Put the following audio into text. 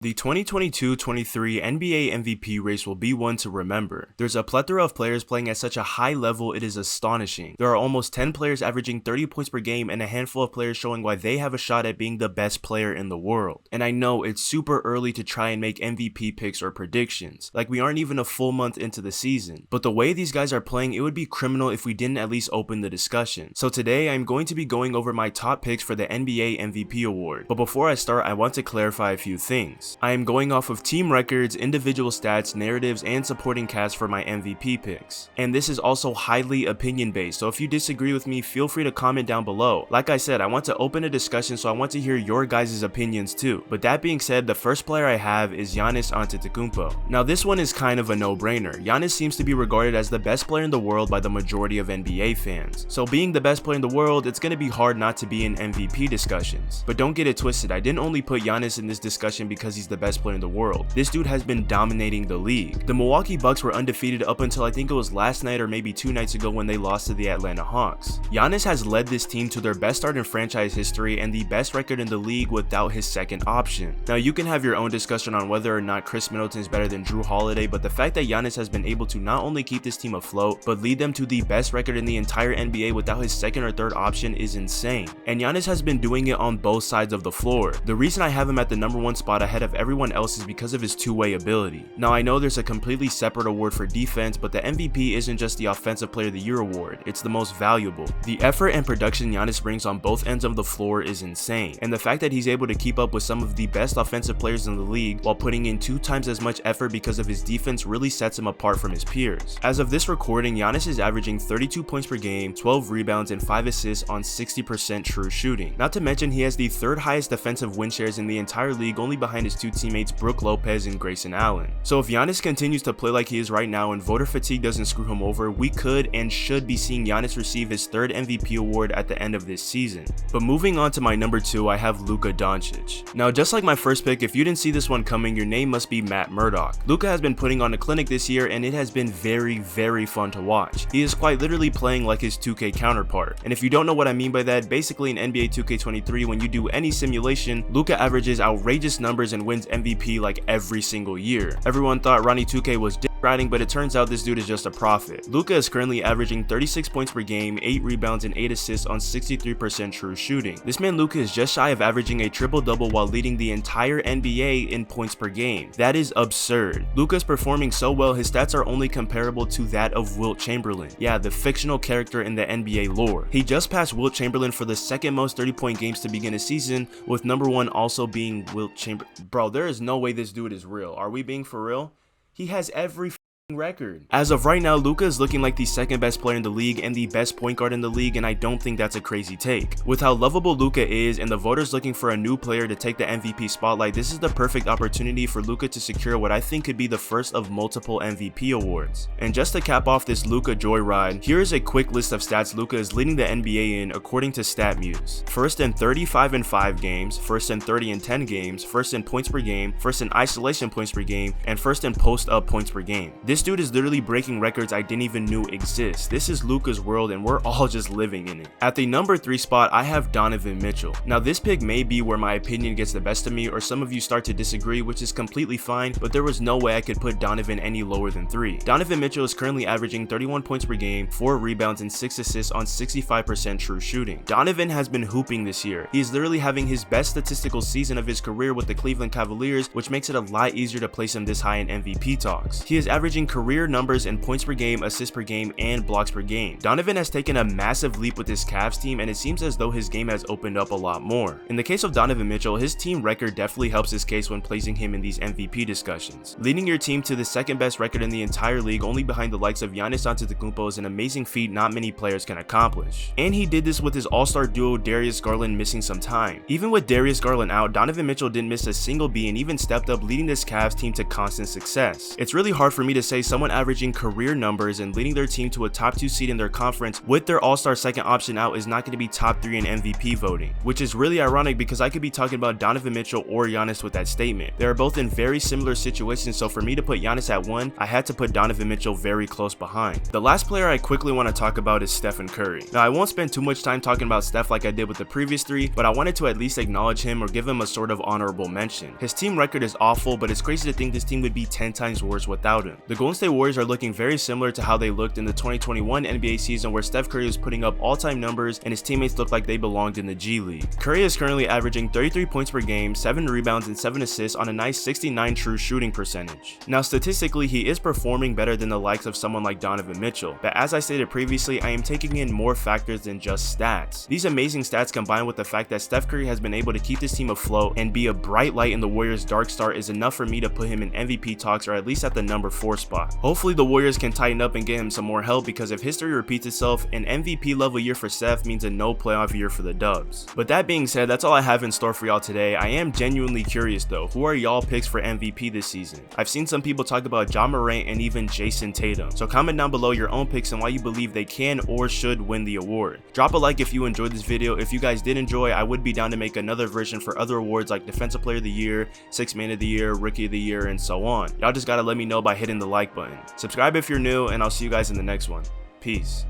The 2022-23 NBA MVP race will be one to remember. There's a plethora of players playing at such a high level it is astonishing. There are almost 10 players averaging 30 points per game and a handful of players showing why they have a shot at being the best player in the world. And I know it's super early to try and make MVP picks or predictions, like we aren't even a full month into the season. But the way these guys are playing, it would be criminal if we didn't at least open the discussion. So today I'm going to be going over my top picks for the NBA MVP award. But before I start, I want to clarify a few things. I am going off of team records, individual stats, narratives, and supporting cast for my MVP picks. And this is also highly opinion based, so if you disagree with me, feel free to comment down below. Like I said, I want to open a discussion, so I want to hear your guys' opinions too. But that being said, the first player I have is Giannis Antetokounmpo. Now this one is kind of a no-brainer. Giannis seems to be regarded as the best player in the world by the majority of NBA fans. So being the best player in the world, it's going to be hard not to be in MVP discussions. But don't get it twisted, I didn't only put Giannis in this discussion because he's the best player in the world. This dude has been dominating the league. The Milwaukee Bucks were undefeated up until I think it was last night or maybe 2 nights ago when they lost to the Atlanta Hawks. Giannis has led this team to their best start in franchise history and the best record in the league without his second option. Now you can have your own discussion on whether or not Chris Middleton is better than Drew Holiday, but the fact that Giannis has been able to not only keep this team afloat, but lead them to the best record in the entire NBA without his second or third option is insane. And Giannis has been doing it on both sides of the floor. The reason I have him at the #1 spot ahead of everyone else is because of his two-way ability. Now I know there's a completely separate award for defense, but the MVP isn't just the Offensive Player of the Year award, it's the most valuable. The effort and production Giannis brings on both ends of the floor is insane, and the fact that he's able to keep up with some of the best offensive players in the league while putting in 2 times as much effort because of his defense really sets him apart from his peers. As of this recording, Giannis is averaging 32 points per game, 12 rebounds, and 5 assists on 60% true shooting. Not to mention he has the 3rd highest defensive win shares in the entire league, only behind his 2 teammates Brook Lopez and Grayson Allen. So if Giannis continues to play like he is right now and voter fatigue doesn't screw him over, we could and should be seeing Giannis receive his 3rd MVP award at the end of this season. But moving on to my number 2, I have Luka Doncic. Now just like my first pick, if you didn't see this one coming, your name must be Matt Murdock. Luka has been putting on a clinic this year and it has been very fun to watch. He is quite literally playing like his 2K counterpart. And if you don't know what I mean by that, basically in NBA 2K23 when you do any simulation, Luka averages outrageous numbers and wins MVP like every single year. Everyone thought Ronnie 2K was riding, but it turns out this dude is just a prophet. Luka is currently averaging 36 points per game, 8 rebounds, and 8 assists on 63% true shooting. This man Luka is just shy of averaging a triple-double while leading the entire NBA in points per game. That is absurd. Luka's performing so well, his stats are only comparable to that of Wilt Chamberlain. Yeah, the fictional character in the NBA lore. He just passed Wilt Chamberlain for the 2nd most 30-point games to begin a season, with #1 also being Wilt Chamberlain. Bro, there is no way this dude is real. Are we being for real? He has every record. As of right now, Luka is looking like the 2nd best player in the league and the best point guard in the league, and I don't think that's a crazy take. With how lovable Luka is and the voters looking for a new player to take the MVP spotlight, this is the perfect opportunity for Luka to secure what I think could be the first of multiple MVP awards. And just to cap off this Luka joyride, here is a quick list of stats Luka is leading the NBA in according to StatMuse. 1st in 35 and 5 games, 1st in 30 and 10 games, 1st in points per game, 1st in isolation points per game, and 1st in post-up points per game. This dude is literally breaking records I didn't even know exist. This is Luka's world and we're all just living in it. At the number 3 spot, I have Donovan Mitchell. Now this pick may be where my opinion gets the best of me, or some of you start to disagree, which is completely fine, but there was no way I could put Donovan any lower than 3. Donovan Mitchell is currently averaging 31 points per game, 4 rebounds, and 6 assists on 65% true shooting. Donovan has been hooping this year. He is literally having his best statistical season of his career with the Cleveland Cavaliers, which makes it a lot easier to place him this high in MVP talks. He is averaging career numbers in points per game, assists per game, and blocks per game. Donovan has taken a massive leap with this Cavs team, and it seems as though his game has opened up a lot more. In the case of Donovan Mitchell, his team record definitely helps his case when placing him in these MVP discussions. Leading your team to the 2nd best record in the entire league, only behind the likes of Giannis Antetokounmpo, is an amazing feat not many players can accomplish. And he did this with his all-star duo Darius Garland missing some time. Even with Darius Garland out, Donovan Mitchell didn't miss a single beat and even stepped up, leading this Cavs team to constant success. It's really hard for me to say say someone averaging career numbers and leading their team to a top 2 seed in their conference with their all-star second option out is not going to be top 3 in MVP voting, which is really ironic because I could be talking about Donovan Mitchell or Giannis with that statement. They are both in very similar situations, so for me to put Giannis at 1, I had to put Donovan Mitchell very close behind. The last player I quickly want to talk about is Stephen Curry. Now, I won't spend too much time talking about Steph like I did with the previous 3, but I wanted to at least acknowledge him or give him a sort of honorable mention. His team record is awful, but it's crazy to think this team would be 10 times worse without him. The Golden State Warriors are looking very similar to how they looked in the 2021 NBA season, where Steph Curry was putting up all-time numbers and his teammates looked like they belonged in the G League. Curry is currently averaging 33 points per game, 7 rebounds, and 7 assists on a nice 69 true shooting percentage. Now, statistically, he is performing better than the likes of someone like Donovan Mitchell, but as I stated previously, I am taking in more factors than just stats. These amazing stats combined with the fact that Steph Curry has been able to keep this team afloat and be a bright light in the Warriors' dark start is enough for me to put him in MVP talks, or at least at the number 4 spot. Hopefully the Warriors can tighten up and get him some more help, because if history repeats itself, an MVP level year for Steph means a no playoff year for the Dubs. But that being said, that's all I have in store for y'all today. I am genuinely curious though, who are y'all picks for MVP this season? I've seen some people talk about Ja Morant and even Jason Tatum, so comment down below your own picks and why you believe they can or should win the award. Drop a like if you enjoyed this video. If you guys did enjoy, I would be down to make another version for other awards like Defensive Player of the Year, Sixth Man of the Year, Rookie of the Year, and so on. Y'all just gotta let me know by hitting the like button. Subscribe if you're new, and I'll see you guys in the next one. Peace.